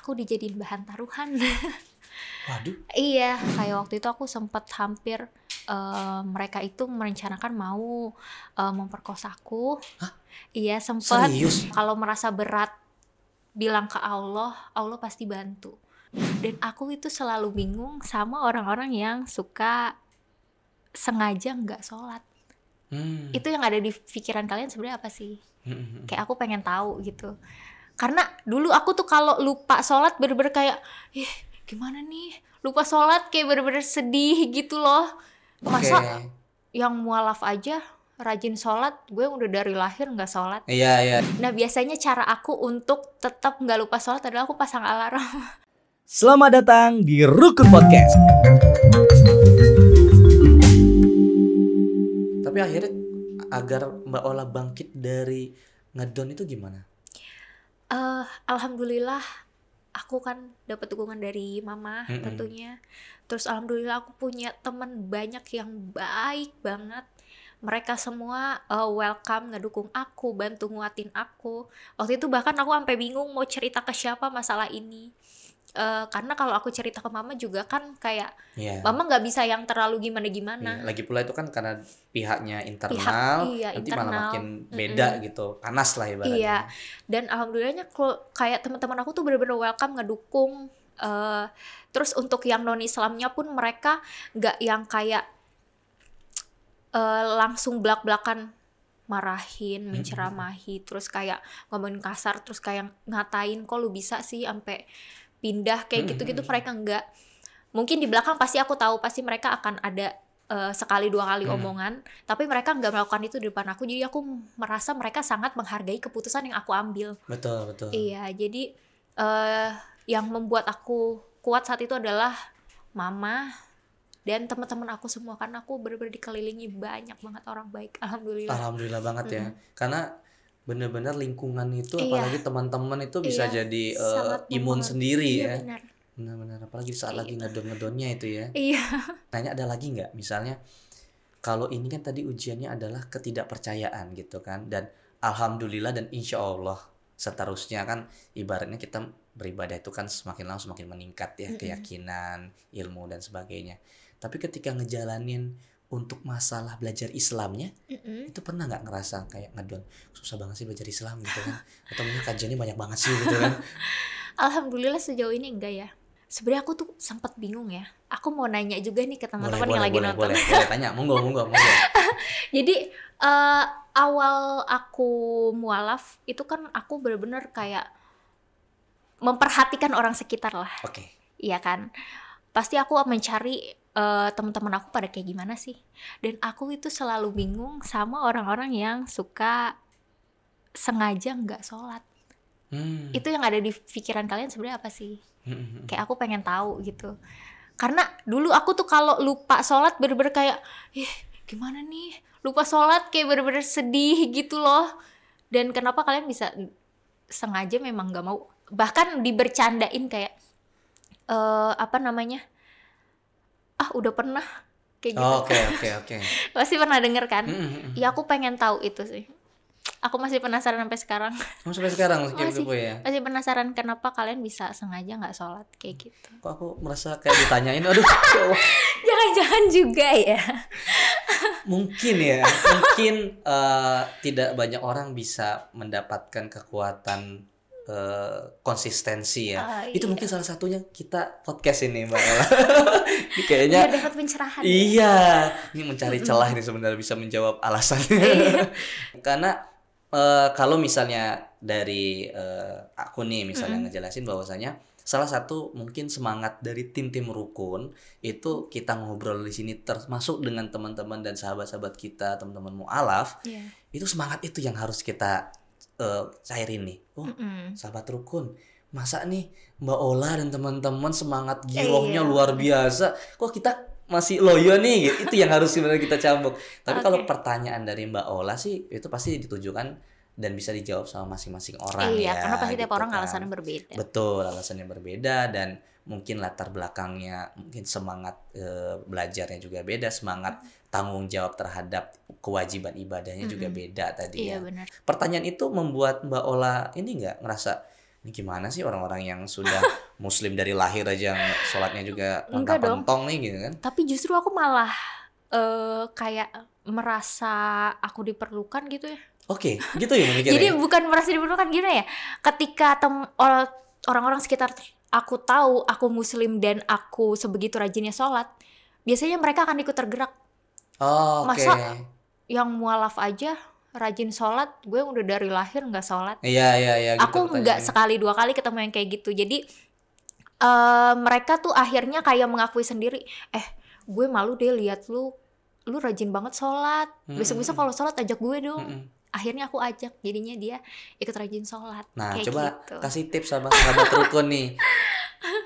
aku dijadiin bahan taruhan. Waduh. Iya, kayak waktu itu aku sempat hampir mereka itu merencanakan mau memperkosaku. Hah? Iya, sempat. Serius? Kalau merasa berat, bilang ke Allah, Allah pasti bantu. Dan aku itu selalu bingung sama orang-orang yang suka sengaja nggak sholat. Itu yang ada di pikiran kalian sebenarnya apa sih? Kayak aku pengen tahu gitu. Karena dulu aku tuh kalau lupa sholat bener-bener kayak, gimana nih? Lupa sholat kayak bener-bener sedih gitu loh. Masa yang mualaf aja rajin sholat, gue udah dari lahir nggak sholat. Iya. Nah biasanya cara aku untuk tetap nggak lupa sholat adalah aku pasang alarm. Selamat datang di Rukun Podcast. Tapi akhirnya agar Mbak Ola bangkit dari ngedon itu gimana? Alhamdulillah aku kan dapat dukungan dari mama tentunya. Terus alhamdulillah aku punya teman banyak yang baik banget. Mereka semua welcome, ngedukung aku, bantu nguatin aku. Waktu itu bahkan aku sampai bingung mau cerita ke siapa masalah ini. Karena kalau aku cerita ke mama juga kan kayak mama nggak bisa yang terlalu gimana-gimana. Lagi pula itu kan karena pihaknya internal, nanti malah makin beda gitu, panas lah ibaratnya. Iya, dan alhamdulillahnya kayak teman-teman aku tuh bener-bener welcome, ngedukung. Terus untuk yang non-Islamnya pun mereka nggak yang kayak langsung belak-belakan marahin, menceramahi, terus kayak ngomongin kasar, terus kayak ngatain kok lu bisa sih sampai pindah kayak gitu-gitu. Mereka enggak. Mungkin di belakang pasti aku tahu pasti mereka akan ada sekali dua kali omongan, tapi mereka enggak melakukan itu di depan aku. Jadi aku merasa mereka sangat menghargai keputusan yang aku ambil. Betul. Iya, jadi yang membuat aku kuat saat itu adalah mama dan teman-teman aku semua, karena aku benar-benar dikelilingi banyak banget orang baik. Alhamdulillah banget ya. Karena benar-benar lingkungan itu apalagi teman-teman itu bisa jadi imun sendiri ya. Benar-benar apalagi saat lagi ngedon-ngedonnya itu ya. Iya. Nanya ada lagi nggak misalnya kalau ini kan tadi ujiannya adalah ketidakpercayaan gitu kan, dan alhamdulillah dan insya Allah seterusnya kan ibaratnya kita beribadah itu kan semakin lama semakin meningkat ya, keyakinan, ilmu dan sebagainya. Tapi ketika ngejalanin untuk masalah belajar Islamnya, itu pernah nggak ngerasa kayak ngedon, susah banget sih belajar Islam gitu kan, atau mungkin kajiannya banyak banget sih gitu kan? Alhamdulillah sejauh ini enggak ya. Sebenarnya aku tuh sempat bingung ya. Aku mau nanya juga nih ke teman-teman yang lagi nonton. Boleh tanya, monggo. Jadi awal aku mualaf itu kan aku benar-benar kayak memperhatikan orang sekitar lah. Oke. Iya kan. Pasti aku mencari teman-teman aku pada kayak gimana sih. Dan aku itu selalu bingung sama orang-orang yang suka sengaja nggak sholat. Itu yang ada di pikiran kalian sebenarnya apa sih? Kayak aku pengen tahu gitu. Karena dulu aku tuh kalau lupa sholat bener-bener kayak, gimana nih? Lupa sholat kayak bener-bener sedih gitu loh. Dan kenapa kalian bisa sengaja memang nggak mau? Bahkan dibercandain kayak udah pernah kayak gitu. Oke. Pasti pernah denger kan? Ya aku pengen tahu itu sih. Aku masih penasaran sampai sekarang. Sampai sekarang ya? Masih penasaran kenapa kalian bisa sengaja nggak sholat kayak gitu. Kok aku merasa kayak ditanyain, aduh. Jangan-jangan juga ya. Mungkin tidak banyak orang bisa mendapatkan kekuatan konsistensi ya. Itu mungkin salah satunya kita podcast ini Mbak Ella. Ini kayaknya dapat pencerahan. Iya, ini mencari celah ini sebenarnya bisa menjawab alasannya. Karena kalau misalnya dari aku nih misalnya ngejelasin bahwasanya salah satu mungkin semangat dari tim-tim rukun itu kita ngobrol di sini termasuk dengan teman-teman dan sahabat-sahabat kita, teman-teman mualaf. Itu semangat itu yang harus kita cairin nih. Sahabat rukun, masa nih Mbak Ola dan teman-teman semangat girohnya luar biasa, kok kita masih loyo nih gitu. Itu yang harus sebenarnya kita cambuk. Tapi kalau pertanyaan dari Mbak Ola sih itu pasti ditujukan dan bisa dijawab sama masing-masing orang ya. Karena pasti tiap gitu orang kan. alasannya berbeda. Betul, alasannya berbeda dan mungkin latar belakangnya, mungkin semangat belajarnya juga beda, semangat tanggung jawab terhadap kewajiban ibadahnya juga beda tadi ya. Benar. Pertanyaan itu membuat Mbak Ola ini nggak ngerasa ini gimana sih orang-orang yang sudah muslim dari lahir aja sholatnya juga Enggak dong. pentang-pentong nih gitu kan. Tapi justru aku malah kayak merasa aku diperlukan gitu ya. Oke, gitu ya memikirnya. Jadi bukan merasa diperlukan gimana ya? Ketika orang-orang sekitar aku tahu aku muslim dan aku sebegitu rajinnya sholat, biasanya mereka akan ikut tergerak. Oh, oke. Masa yang mualaf aja rajin sholat, gue udah dari lahir nggak sholat. Iya gitu Aku nggak pertanyaannya. sekali 2 kali ketemu yang kayak gitu. Jadi mereka tuh akhirnya kayak mengakui sendiri, gue malu deh lihat lu rajin banget sholat. Besok-besok kalau sholat ajak gue dong. Akhirnya aku ajak, jadinya dia ikut rajin sholat. Nah, kayak coba gitu. kasih tips sahabat rukun nih.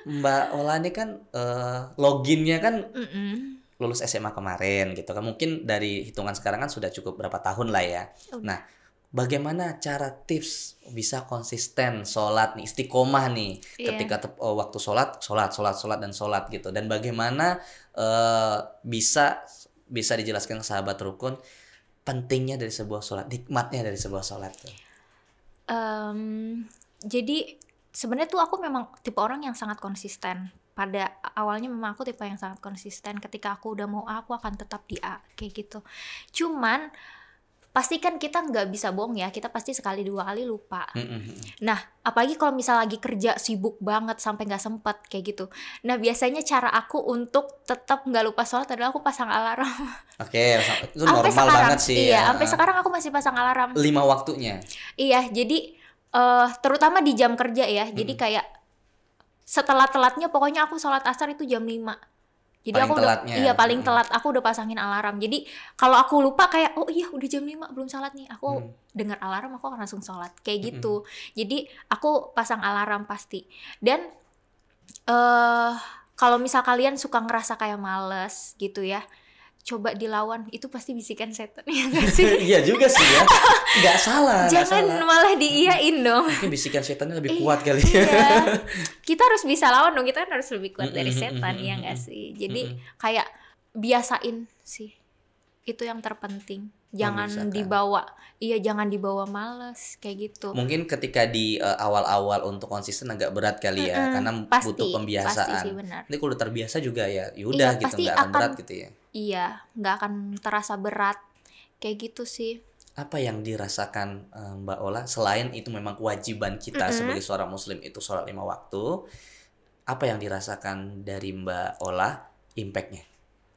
Mbak Ola ini kan loginnya kan lulus SMA kemarin gitu kan. Mungkin dari hitungan sekarang kan sudah cukup berapa tahun lah ya. Nah, bagaimana cara tips bisa konsisten sholat nih, istiqomah nih ketika waktu sholat dan sholat gitu. Dan bagaimana bisa dijelaskan ke sahabat rukun pentingnya dari sebuah sholat, nikmatnya dari sebuah sholat tuh. Jadi sebenarnya tuh aku memang tipe orang yang sangat konsisten. Pada awalnya memang aku tipe yang sangat konsisten. Ketika aku udah mau A, aku akan tetap di A kayak gitu. Cuman pasti kan kita nggak bisa bohong ya, kita pasti sekali 2 kali lupa. Nah, apalagi kalau misal lagi kerja sibuk banget sampai nggak sempet kayak gitu. Nah, biasanya cara aku untuk tetap nggak lupa sholat adalah aku pasang alarm. Oke, itu Sampai normal sekarang, banget sih. iya, Ya. sampai sekarang aku masih pasang alarm. 5 waktunya. Iya, jadi terutama di jam kerja ya. Jadi kayak setelah telatnya pokoknya aku sholat asar itu jam 5. Jadi Paling aku telatnya. udah paling telat aku udah pasangin alarm. Jadi kalau aku lupa kayak oh iya udah jam 5 belum sholat nih. Aku dengar alarm aku akan langsung sholat. Kayak gitu. Jadi aku pasang alarm pasti. Dan kalau misal kalian suka ngerasa kayak males gitu ya, coba dilawan, itu pasti bisikan setan ya nggak sih? Iya juga sih ya. Nggak salah. Jangan malah diiyain dong. Mungkin bisikan setannya lebih kuat kali. Iya. Kita harus bisa lawan dong, kita kan harus lebih kuat dari setan ya nggak sih? Jadi kayak biasain sih, itu yang terpenting. Jangan dibawa, jangan dibawa malas kayak gitu. Mungkin ketika di awal-awal untuk konsisten agak berat kali ya, karena butuh pembiasaan. Pasti sih, benar. Nanti kalau udah terbiasa juga ya, yaudah gitu pasti nggak akan berat gitu ya. Iya, nggak akan terasa berat kayak gitu sih. Apa yang dirasakan Mbak Ola selain itu memang kewajiban kita sebagai seorang muslim itu sholat 5 waktu, apa yang dirasakan dari Mbak Ola impactnya?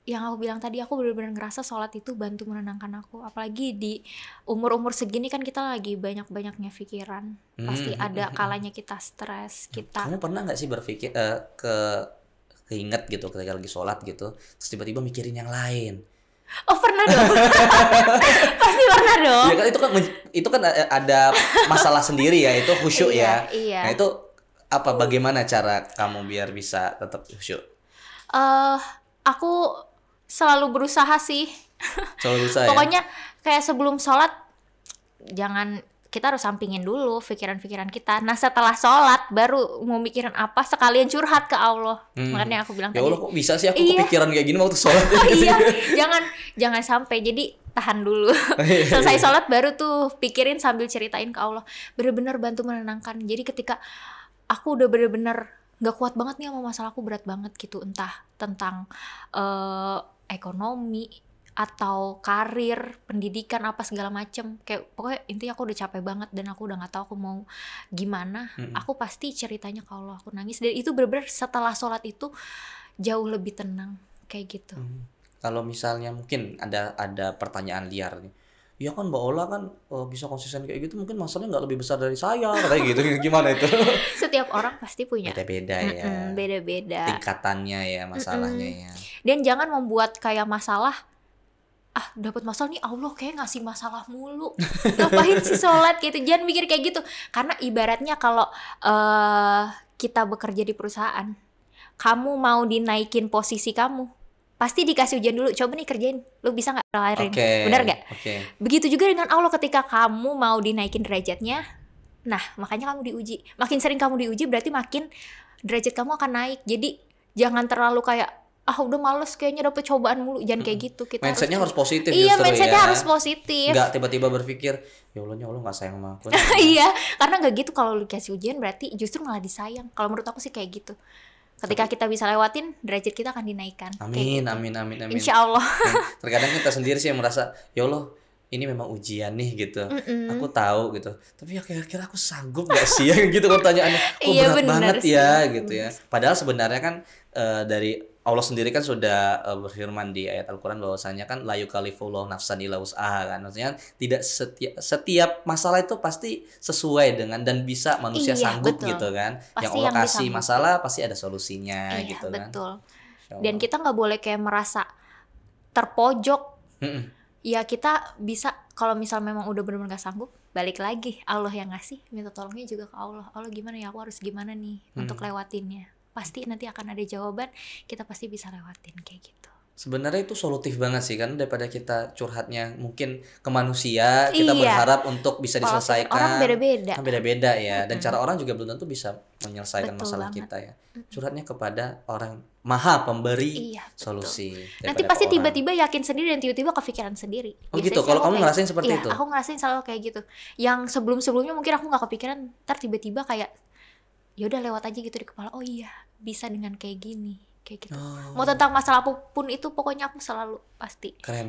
Yang aku bilang tadi, aku benar-benar ngerasa sholat itu bantu menenangkan aku. Apalagi di umur-umur segini kan kita lagi banyak-banyaknya pikiran. Pasti ada kalanya kita stres. Kamu pernah nggak sih berpikir keinget gitu ketika lagi sholat gitu, terus tiba-tiba mikirin yang lain? Oh pernah dong. Pasti pernah dong. Ya kan itu kan ada masalah sendiri ya, itu khusyuk ya. Iya. Nah itu bagaimana cara kamu biar bisa tetap khusyuk? Aku selalu berusaha sih. Selalu berusaha. Pokoknya kayak sebelum sholat kita harus sampingin dulu pikiran-pikiran kita. Nah setelah sholat baru mau mikirin apa, sekalian curhat ke Allah. Makanya aku bilang ya tadi. Allah kok bisa sih aku kepikiran kayak gini waktu sholat. Iya, jangan sampai. Jadi tahan dulu. Selesai sholat baru tuh pikirin sambil ceritain ke Allah. Bener-bener bantu menenangkan. Jadi ketika aku udah bener-bener gak kuat banget nih sama masalahku, berat banget gitu, entah tentang ekonomi atau karir, pendidikan apa segala macem, kayak pokoknya intinya aku udah capek banget dan aku udah nggak tahu aku mau gimana. Aku pasti ceritanya ke Allah, aku nangis, dan itu bener-bener setelah sholat itu jauh lebih tenang kayak gitu. Kalau misalnya mungkin ada pertanyaan liar nih, ya kan Mbak Ola kan bisa konsisten kayak gitu, mungkin masalahnya nggak lebih besar dari saya kayak gitu. Gimana itu? Setiap orang pasti punya beda-beda ya, beda-beda tingkatannya ya, masalahnya ya. Dan jangan membuat kayak masalah, dapat masalah nih Allah kayak ngasih masalah mulu, ngapain sih sholat gitu. Jangan mikir kayak gitu, karena ibaratnya kalau kita bekerja di perusahaan, kamu mau dinaikin posisi kamu, pasti dikasih ujian dulu, coba nih kerjain, lu bisa nggak kelarin, benar nggak? Begitu juga dengan Allah, ketika kamu mau dinaikin derajatnya, nah makanya kamu diuji. Makin sering kamu diuji berarti makin derajat kamu akan naik. Jadi jangan terlalu kayak udah males kayaknya dapet cobaan mulu. Jangan kayak gitu. Kita Mindsetnya harus positif iya, justru mindsetnya ya. harus positif. Nggak tiba-tiba berpikir ya Allah nggak sayang sama aku. Iya, karena nggak gitu. Kalau lu kasih ujian berarti justru malah disayang. Kalau menurut aku sih kayak gitu. Ketika kita bisa lewatin, derajat kita akan dinaikkan. Amin, gitu. amin. Insya Allah. Terkadang kita sendiri sih yang merasa ya Allah ini memang ujian nih gitu. Aku tahu gitu. Tapi ya kira-kira aku sanggup gak sih ya gitu pertanyaannya. Kok Iya, berat bener banget sih. ya gitu ya. Padahal sebenarnya kan dari Allah sendiri kan sudah berfirman di ayat Al-Qur'an bahwasanya kan la yukallifullahu nafsan illa wus'aha kan. Maksudnya tidak setiap masalah itu pasti sesuai dengan dan bisa manusia Iya, sanggup betul. gitu kan. Pasti Yang Allah yang kasih disanggup. masalah pasti ada solusinya Iya, gitu kan. betul. Insya Dan Allah. kita nggak boleh kayak merasa terpojok. Mm-mm. Ya kita bisa, kalau misal memang udah benar-benar gak sanggup, balik lagi. Allah yang ngasih, minta tolongnya juga ke Allah. Allah gimana ya, aku harus gimana nih untuk lewatinnya. Pasti nanti akan ada jawaban, kita pasti bisa lewatin kayak gitu. Sebenarnya itu solutif banget sih kan, daripada kita curhatnya mungkin ke manusia, kita Iya. berharap untuk bisa Kalau diselesaikan. orang beda-beda. Kan beda-beda ya, dan cara orang juga belum tentu bisa menyelesaikan Betul masalah banget. kita ya. Curhatnya kepada orang maha pemberi Iya, betul. solusi. Nanti daripada pasti ke orang. tiba-tiba yakin sendiri dan tiba-tiba kepikiran sendiri. Oh Biasanya gitu, sih kalau aku kamu kayak ngerasain gitu. seperti Iya, itu? aku ngerasain selalu kayak gitu. Yang sebelum-sebelumnya mungkin aku gak kepikiran, ntar tiba-tiba kayak ya udah lewat aja gitu di kepala. Oh iya, bisa dengan kayak gini, kayak gitu. Oh. Mau tentang masalah apapun itu pokoknya aku selalu pasti. Keren.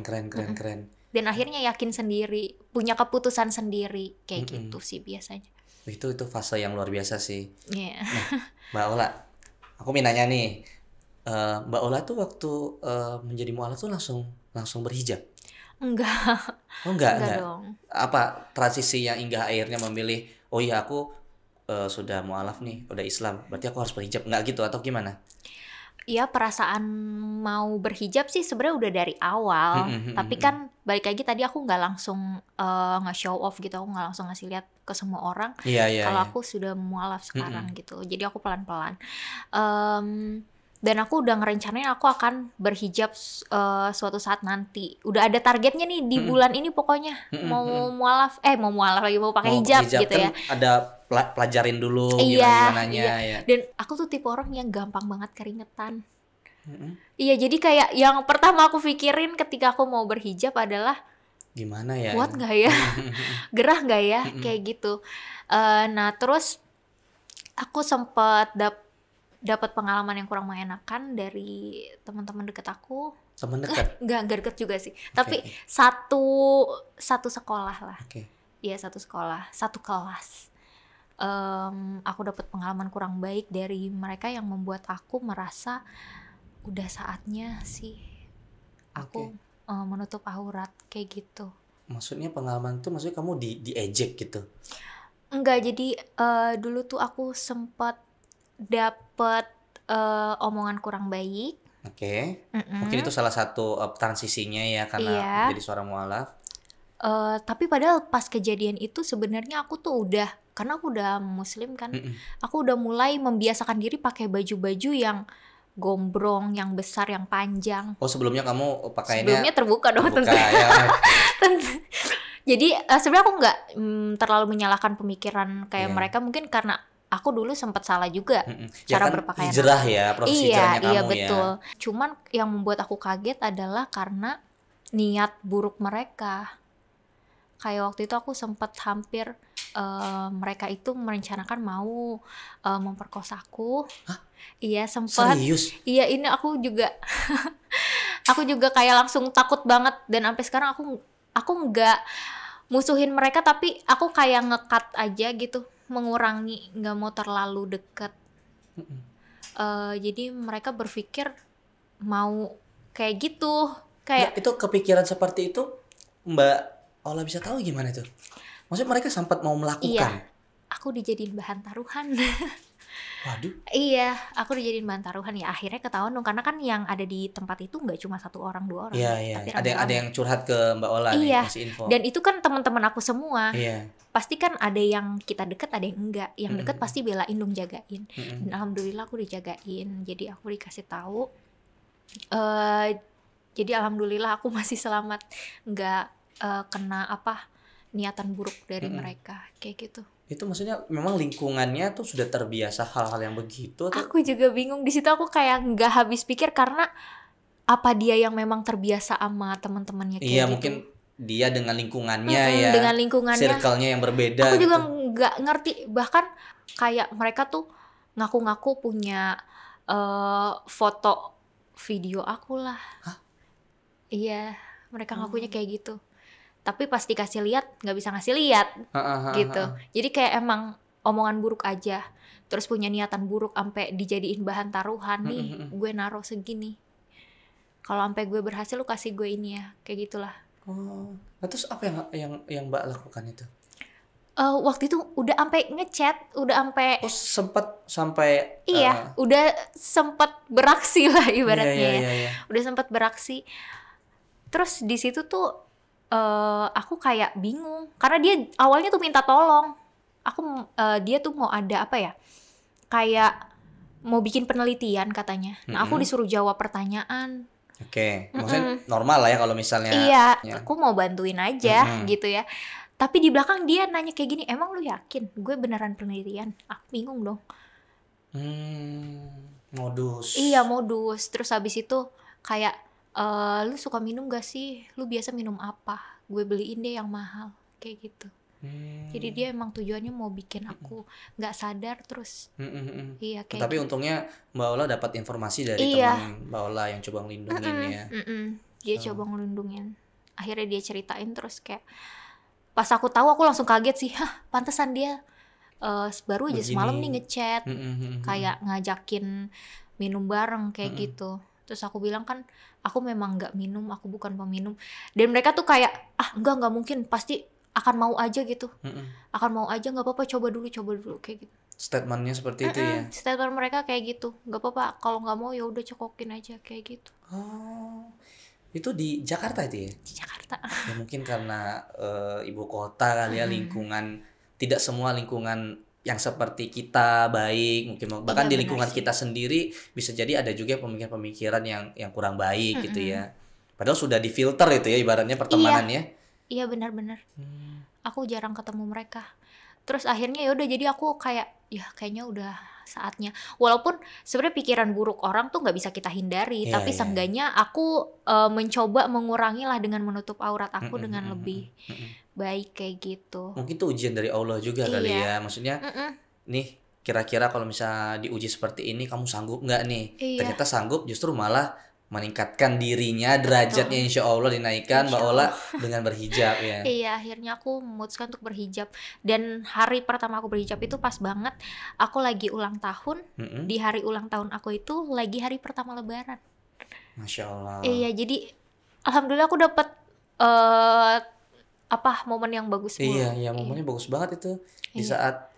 Dan akhirnya yakin sendiri, punya keputusan sendiri, kayak gitu sih biasanya. Itu fase yang luar biasa sih. Iya. Mbak Ola, aku mau nanya nih. Mbak Ola tuh waktu menjadi mualaf tuh langsung berhijab? Enggak. Oh enggak. Dong. Apa transisi yang hingga akhirnya memilih oh iya aku sudah mualaf nih, udah Islam, berarti aku harus berhijab, enggak gitu atau gimana? Ya perasaan mau berhijab sih sebenarnya udah dari awal. Tapi kan balik lagi tadi aku nggak langsung nge-show off gitu, aku nggak langsung ngasih lihat ke semua orang. Iya. Kalau aku sudah mualaf sekarang gitu. Jadi aku pelan-pelan. Dan aku udah ngerencanain aku akan berhijab suatu saat nanti. Udah ada targetnya nih di bulan ini pokoknya. Mau mualaf lagi, mau pakai hijab gitu kan ya. Ada pelajarin dulu Iya, gimana ya. Dan aku tuh tipe orang yang gampang banget keringetan. Iya, jadi kayak yang pertama aku pikirin ketika aku mau berhijab adalah Gimana ya? kuat nggak ya, gerah nggak ya, kayak gitu. Nah terus aku sempat dapat pengalaman yang kurang mengenakan dari teman-teman deket aku. Teman dekat. Nggak deket juga sih, tapi satu sekolah lah. Oke. Iya, satu sekolah, satu kelas. Aku dapat pengalaman kurang baik dari mereka yang membuat aku merasa udah saatnya sih aku menutup aurat kayak gitu. Maksudnya pengalaman tuh maksudnya kamu diejek gitu? Enggak, jadi dulu tuh aku sempat dapet omongan kurang baik. Oke. Mungkin itu salah satu transisinya ya karena Iya. jadi seorang mualaf. Tapi padahal pas kejadian itu sebenarnya aku tuh udah, karena aku udah muslim kan, aku udah mulai membiasakan diri pakai baju-baju yang gombrong, yang besar, yang panjang. Oh sebelumnya kamu pakaiannya Sebelumnya terbuka dong terbuka tentu. ya. Jadi sebenarnya aku nggak terlalu menyalahkan pemikiran kayak Iya. mereka, mungkin karena aku dulu sempat salah juga Ya cara kan berpakaian. hijrah ya, proses hijrahnya Iya kamu betul. ya. Cuman yang membuat aku kaget adalah karena niat buruk mereka. Kayak waktu itu aku sempat hampir mereka itu merencanakan mau memperkosaku. Hah? Iya sempat. Serius? Iya, ini aku juga aku juga kayak langsung takut banget, dan sampai sekarang aku nggak musuhin mereka, tapi aku kayak nge-cut aja gitu, mengurangi, nggak mau terlalu deket. Jadi mereka berpikir mau kayak gitu, kayak Nah, itu kepikiran seperti itu Mbak Ola bisa tahu gimana tuh? Maksudnya mereka sempat mau melakukan? iya, aku dijadiin bahan taruhan. Waduh. Iya, aku dijadiin bahan taruhan ya. Akhirnya ketahuan dong, karena kan yang ada di tempat itu nggak cuma 1 orang 2 orang, Iya. tapi Ada rame-rame. yang curhat ke Mbak Ola nih, Iya, ngasih info. dan itu kan teman-teman aku semua. Iya. Pasti kan ada yang kita deket, ada yang enggak. Yang deket pasti belain dong, jagain. Dan alhamdulillah aku dijagain. Jadi aku dikasih tahu. Jadi alhamdulillah aku masih selamat, nggak kena niatan buruk dari mereka kayak gitu. Itu maksudnya memang lingkungannya tuh sudah terbiasa hal-hal yang begitu atau? Aku juga bingung di situ, aku kayak nggak habis pikir karena apa dia yang memang terbiasa sama teman-temannya kayak Iya gitu. mungkin dia dengan lingkungannya ya, Dengan lingkungannya. circle-nya yang berbeda Aku juga gitu. nggak ngerti, bahkan kayak mereka tuh ngaku-ngaku punya foto video aku lah. Hah? Iya, mereka ngakunya kayak gitu. Tapi pas dikasih lihat nggak bisa ngasih lihat gitu. Jadi kayak emang omongan buruk aja. Terus punya niatan buruk sampai dijadiin bahan taruhan nih. Gue naruh segini. Kalau sampai gue berhasil lu kasih gue ini ya, kayak gitulah. Oh, nah terus apa yang Mbak lakukan itu? Waktu itu udah sampai ngechat, udah sampai Oh sempat sampai iya, udah sempat beraksi lah ibaratnya ya. iya. Udah sempat beraksi. Terus di situ tuh aku kayak bingung karena dia awalnya tuh minta tolong. Dia tuh mau ada apa ya? Kayak mau bikin penelitian katanya. Nah, aku disuruh jawab pertanyaan. Oke, maksudnya normal lah ya kalau misalnya. Iya, ya. aku mau bantuin aja gitu ya. Tapi di belakang dia nanya kayak gini, emang lu yakin gue beneran penelitian? Aku bingung dong. Modus. Iya, modus. Terus habis itu kayak, lu suka minum gak sih? Lu biasa minum apa? Gue beliin deh yang mahal. Kayak gitu. Jadi dia emang tujuannya mau bikin aku gak sadar terus. Iya, kayak Tapi gitu. untungnya Mbak Ola dapat informasi dari Iya. teman Mbak Ola yang coba ngelindungin ya. Dia coba ngelindungin. Akhirnya dia ceritain terus kayak pas aku tahu aku langsung kaget sih. Hah, pantesan dia baru aja Begini. semalam nih ngechat kayak ngajakin minum bareng kayak gitu. Terus aku bilang kan aku memang nggak minum, aku bukan peminum. Dan mereka tuh kayak nggak mungkin, pasti akan mau aja gitu. Akan mau aja, nggak apa-apa, coba dulu kayak gitu. Statementnya seperti itu ya. Statement mereka kayak gitu, nggak apa-apa, kalau nggak mau ya udah cokokin aja kayak gitu. Oh, itu di Jakarta itu ya? Di Jakarta. Ya mungkin karena ibu kota kali ya, lingkungan, tidak semua lingkungan yang seperti kita baik, mungkin bahkan Iya, di benar lingkungan sih. kita sendiri bisa jadi ada juga pemikiran-pemikiran yang kurang baik gitu ya. Padahal sudah difilter itu ya ibaratnya pertemanannya. Iya, benar-benar. Aku jarang ketemu mereka. Terus akhirnya ya udah, jadi aku kayak ya kayaknya udah saatnya. Walaupun sebenarnya pikiran buruk orang tuh nggak bisa kita hindari, Iya, tapi iya. seenggaknya aku mencoba mengurangi lah dengan menutup aurat aku dengan lebih baik kayak gitu. Mungkin itu ujian dari Allah juga kali Iya. ya. Maksudnya nih kira-kira kalau misalnya diuji seperti ini kamu sanggup nggak nih? Iya. Ternyata sanggup, justru malah meningkatkan dirinya, derajatnya insya Allah dinaikkan Mbak Insya Ola dengan berhijab ya. Iya, akhirnya aku memutuskan untuk berhijab. Dan hari pertama aku berhijab itu pas banget aku lagi ulang tahun. Di hari ulang tahun aku itu lagi hari pertama Lebaran. Masya Allah. Iya, jadi alhamdulillah aku dapat momen yang bagus mulu. Iya, momennya bagus banget itu di saat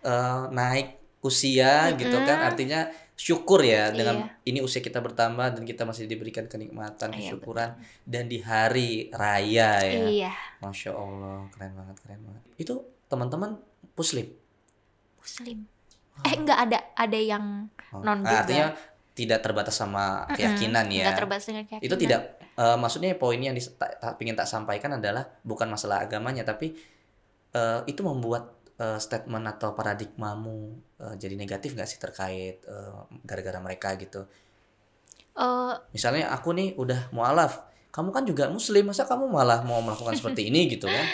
naik usia gitu kan, artinya syukur ya dengan ini usia kita bertambah dan kita masih diberikan kenikmatan, kesyukuran dan di hari raya ya. Iya. Masya Allah, keren banget. Itu teman-teman Muslim. Enggak ada yang non juga. Artinya tidak terbatas sama keyakinan ya. Enggak terbatas dengan keyakinan. Itu tidak maksudnya poin yang ingin tak sampaikan adalah bukan masalah agamanya, tapi itu membuat statement atau paradigmamu jadi negatif nggak sih terkait gara-gara mereka gitu. Misalnya aku nih udah mualaf, kamu kan juga muslim, masa kamu malah mau melakukan seperti ini gitu kan?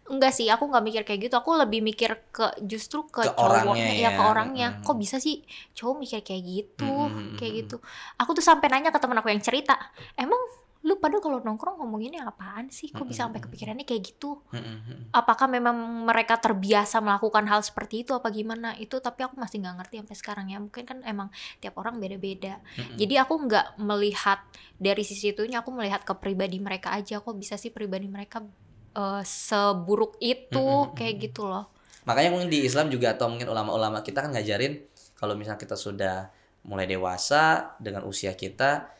Enggak sih, aku nggak mikir kayak gitu. Aku lebih mikir justru ke orangnya cowoknya, ya. ke orangnya. Kok bisa sih cowok mikir kayak gitu, kayak gitu. Aku tuh sampai nanya ke temen aku yang cerita, emang lu pada kalau nongkrong ngomonginnya apaan sih? Kok bisa sampai kepikirannya kayak gitu? Apakah memang mereka terbiasa melakukan hal seperti itu apa gimana? Itu tapi aku masih nggak ngerti sampai sekarang ya. Mungkin kan emang tiap orang beda-beda. Jadi aku nggak melihat dari sisi itunya, aku melihat ke pribadi mereka aja. Kok bisa sih pribadi mereka seburuk itu kayak gitu loh. Makanya mungkin di Islam juga atau mungkin ulama-ulama kita kan ngajarin kalau misalnya kita sudah mulai dewasa dengan usia kita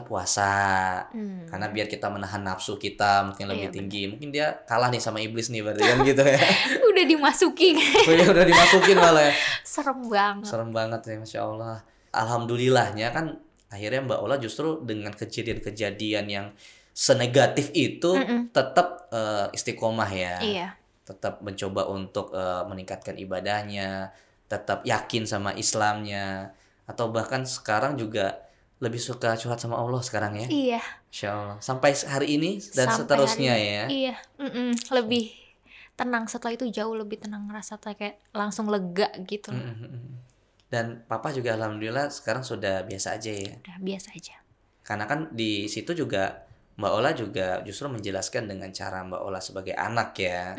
puasa karena biar kita menahan nafsu kita mungkin lebih tinggi. Mungkin dia kalah nih sama iblis nih berarti kan gitu ya. Udah dimasukin. Udah dimasukin malah ya. Serem banget Ya, Masya Allah. Alhamdulillahnya kan akhirnya Mbak Ola justru dengan kejadian-kejadian yang senegatif itu tetap istiqomah ya. Iya. tetap mencoba untuk meningkatkan ibadahnya, tetap yakin sama Islamnya, atau bahkan sekarang juga lebih suka curhat sama Allah sekarang ya. Iya, Insya Allah. Sampai hari ini dan sampai seterusnya hari ini. ya. Iya, lebih tenang setelah itu, jauh lebih tenang, ngerasa kayak langsung lega gitu loh. Dan papa juga alhamdulillah sekarang sudah biasa aja ya. Udah biasa aja. Karena kan di situ juga Mbak Ola juga justru menjelaskan dengan cara Mbak Ola sebagai anak ya.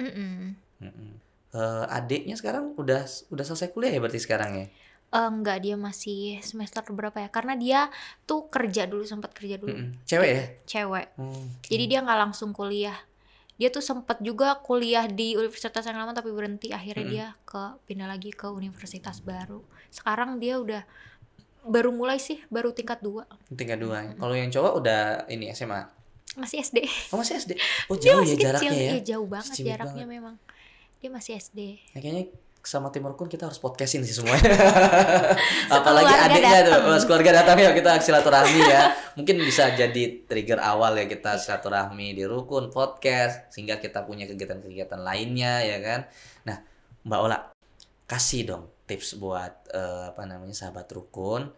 Adiknya sekarang udah selesai kuliah ya berarti sekarang ya? Enggak, dia masih semester berapa ya? Karena dia tuh sempat kerja dulu. Cewek ya? Cewek. Jadi dia nggak langsung kuliah. Dia tuh sempat juga kuliah di universitas yang lama tapi berhenti. Akhirnya dia pindah lagi ke universitas baru. Sekarang dia udah baru mulai sih, baru tingkat 2. Tingkat 2. Kalau yang cowok udah ini SMA. Masih SD. Oh masih SD. Oh Dia jauh masih ya kecil. jaraknya ya. Iya, jauh banget Kecil jaraknya banget. memang. Dia masih SD. Nah, kayaknya sama Timur Kun kita harus podcastin sih semuanya. Apalagi adiknya tuh, keluarga datang ya kita silaturahmi ya. Mungkin bisa jadi trigger awal ya kita silaturahmi di Rukun Podcast sehingga kita punya kegiatan-kegiatan lainnya ya kan. Nah, Mbak Ola kasih dong tips buat sahabat Rukun.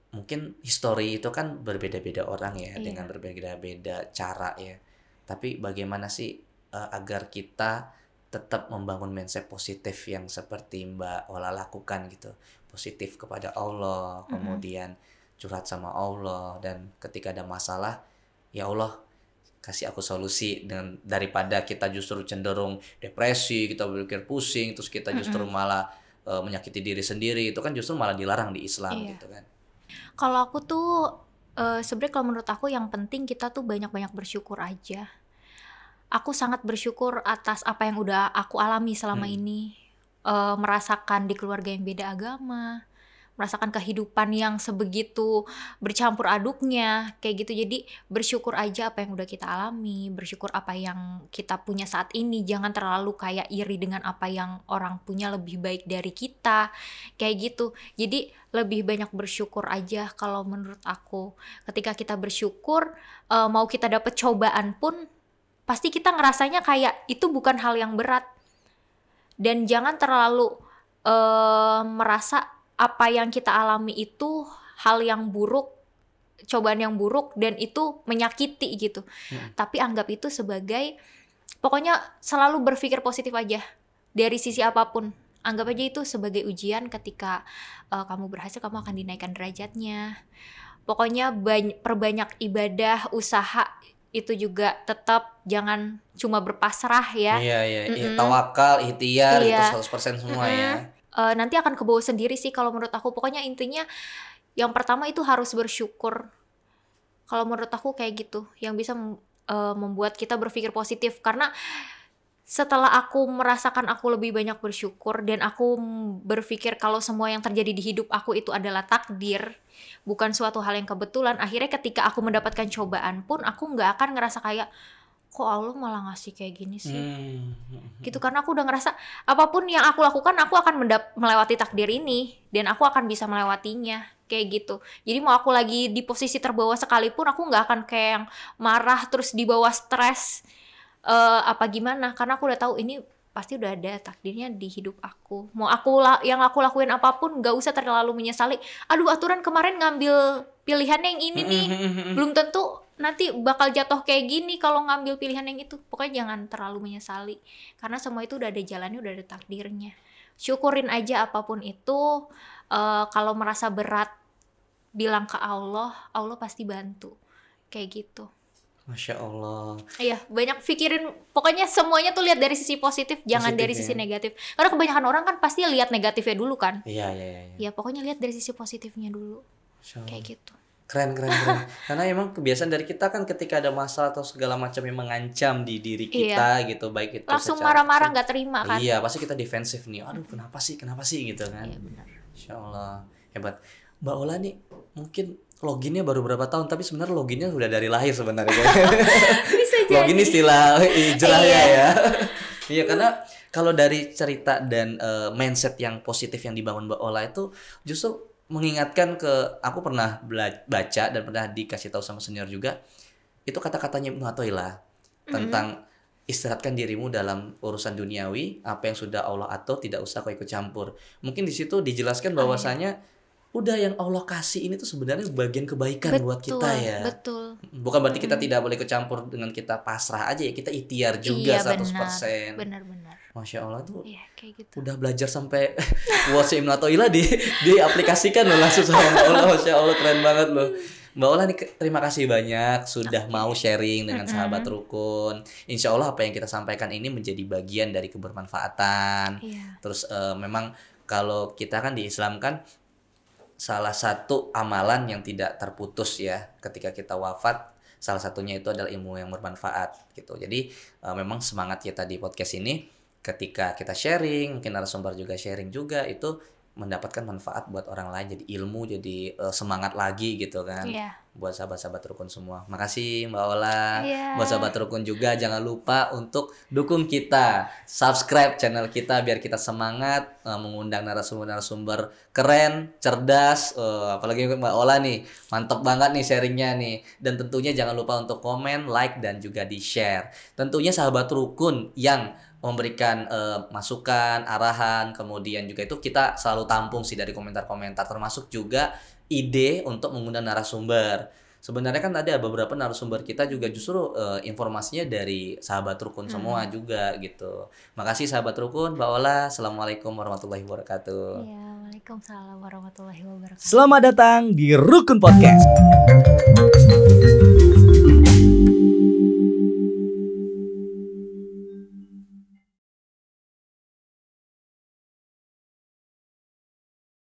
Mungkin history itu kan berbeda-beda orang ya, dengan berbeda-beda cara ya. Tapi bagaimana sih agar kita tetap membangun mindset positif yang seperti Mbak Ola lakukan gitu, positif kepada Allah, kemudian curhat sama Allah, dan ketika ada masalah ya Allah kasih aku solusi, dengan daripada kita justru cenderung depresi, kita berpikir pusing, terus kita justru malah menyakiti diri sendiri, itu kan justru malah dilarang di Islam gitu kan. Kalau aku tuh sebenarnya kalau menurut aku yang penting kita tuh banyak-banyak bersyukur aja. Aku sangat bersyukur atas apa yang udah aku alami selama ini. Merasakan di keluarga yang beda agama, merasakan kehidupan yang sebegitu bercampur aduknya, kayak gitu. Jadi bersyukur aja apa yang udah kita alami, bersyukur apa yang kita punya saat ini. Jangan terlalu kayak iri dengan apa yang orang punya lebih baik dari kita, kayak gitu. Jadi lebih banyak bersyukur aja kalau menurut aku. Ketika kita bersyukur, mau kita dapet cobaan pun pasti kita ngerasanya kayak itu bukan hal yang berat. Dan jangan terlalu merasa apa yang kita alami itu hal yang buruk, cobaan yang buruk, dan itu menyakiti gitu. Tapi anggap itu sebagai, pokoknya selalu berpikir positif aja dari sisi apapun. Anggap aja itu sebagai ujian. Ketika kamu berhasil, kamu akan dinaikkan derajatnya. Pokoknya perbanyak ibadah, usaha. Itu juga tetap jangan cuma berpasrah ya. Iya. Tawakal, ikhtiar, itu 100% semua ya. Nanti akan kebawa sendiri sih kalau menurut aku. Pokoknya intinya yang pertama itu harus bersyukur. Kalau menurut aku kayak gitu, yang bisa membuat kita berpikir positif. Karena setelah aku merasakan aku lebih banyak bersyukur dan aku berpikir kalau semua yang terjadi di hidup aku itu adalah takdir, bukan suatu hal yang kebetulan, akhirnya ketika aku mendapatkan cobaan pun aku nggak akan ngerasa kayak kok Allah malah ngasih kayak gini sih gitu. Karena aku udah ngerasa apapun yang aku lakukan aku akan melewati takdir ini dan aku akan bisa melewatinya, kayak gitu. Jadi mau aku lagi di posisi terbawah sekalipun aku nggak akan kayak yang marah terus dibawa stres apa gimana, karena aku udah tahu ini pasti udah ada takdirnya di hidup aku. Mau yang aku lakuin apapun gak usah terlalu menyesali. Aduh, aturan kemarin ngambil pilihan yang ini nih, belum tentu nanti bakal jatuh kayak gini kalau ngambil pilihan yang itu. Pokoknya jangan terlalu menyesali, karena semua itu udah ada jalannya, udah ada takdirnya. Syukurin aja apapun itu. Kalau merasa berat, bilang ke Allah, Allah pasti bantu, kayak gitu. Masya Allah. Iya, banyak pikirin, pokoknya semuanya tuh lihat dari sisi positif, jangan dari sisi negatif. Karena kebanyakan orang kan pasti lihat negatifnya dulu kan. Iya. Ya pokoknya lihat dari sisi positifnya dulu. Kayak gitu. Keren. Karena emang kebiasaan dari kita kan ketika ada masalah atau segala macam yang mengancam di diri kita gitu, baik itu langsung marah-marah, nggak terima kan. Iya, pasti kita defensif nih. Aduh, kenapa sih gitu kan. Iya, benar. Insya Allah, hebat. Mbak Ola nih mungkin loginnya baru berapa tahun, tapi sebenarnya loginnya udah dari lahir sebenarnya. Bisa jadi. Login istilah hijrah ya. Iya, karena kalau dari cerita dan mindset yang positif yang dibangun Mbak Ola itu justru mengingatkan ke aku pernah baca dan pernah dikasih tahu sama senior juga, itu kata-katanya Ibnu Athaillah tentang istirahatkan dirimu dalam urusan duniawi, apa yang sudah Allah atur tidak usah kau ikut campur. Mungkin di situ dijelaskan bahwasanya udah yang Allah kasih ini tuh sebenarnya bagian kebaikan buat kita ya. Betul. Bukan berarti kita tidak boleh ikut campur dengan kita pasrah aja ya, kita ikhtiar juga 100%. Benar. Masya Allah tuh. Iya, kayak gitu. Udah belajar sampai Wasi Ibnu Athaillah diaplikasikan loh langsung sama Mbak Ola. Masya Allah keren banget loh. Mbak Ola nih terima kasih banyak sudah mau sharing dengan sahabat rukun. Insya Allah apa yang kita sampaikan ini menjadi bagian dari kebermanfaatan. Iya. Terus memang kalau kita kan di Islam kan salah satu amalan yang tidak terputus ya ketika kita wafat, salah satunya itu adalah ilmu yang bermanfaat gitu. Jadi memang semangat kita di podcast ini ketika kita sharing, mungkin narasumber juga sharing juga, itu mendapatkan manfaat buat orang lain, jadi ilmu, jadi semangat lagi gitu kan. Buat sahabat-sahabat rukun semua. Makasih Mbak Ola. Buat sahabat rukun juga jangan lupa untuk dukung kita, subscribe channel kita biar kita semangat mengundang narasumber-narasumber keren, cerdas, apalagi Mbak Ola nih, mantap banget nih sharingnya nih. Dan tentunya jangan lupa untuk komen, like, dan juga di-share. Tentunya sahabat rukun yang memberikan masukan, arahan, kemudian juga itu kita selalu tampung sih dari komentar-komentar, termasuk juga ide untuk mengundang narasumber. Sebenarnya kan ada beberapa narasumber kita juga justru informasinya dari sahabat rukun semua juga gitu. Makasih sahabat rukun, Mbak Ola. Assalamualaikum warahmatullahi wabarakatuh. Iya, waalaikumsalam warahmatullahi wabarakatuh. Selamat datang di Rukun Podcast.